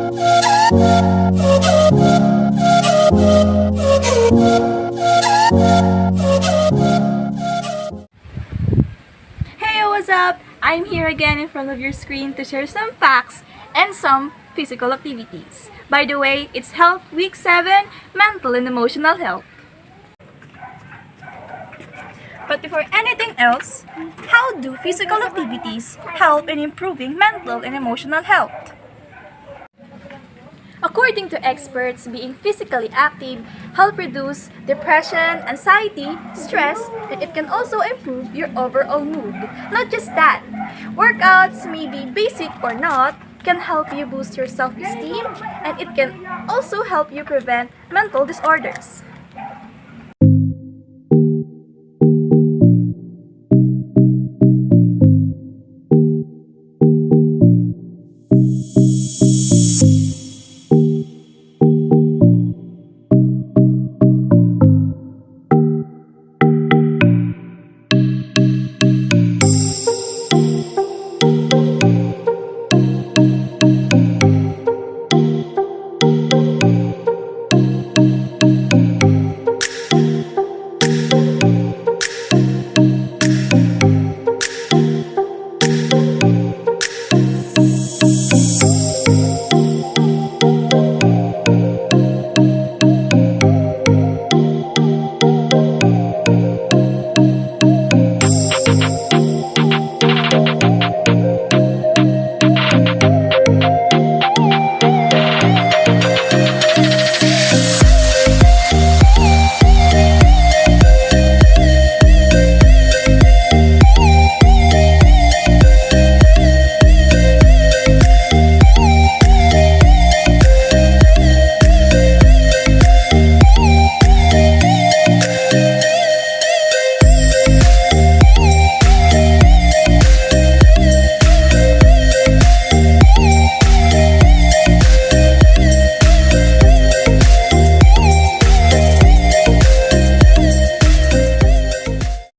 Hey, what's up? I'm here again in front of your screen to share some facts and some physical activities. By the way, it's Health Week 7, Mental and Emotional Health. But before anything else, how do physical activities help in improving mental and emotional health? According to experts, being physically active helps reduce depression, anxiety, stress, and it can also improve your overall mood. Not just that, workouts, may be basic or not, can help you boost your self-esteem, and it can also help you prevent mental disorders.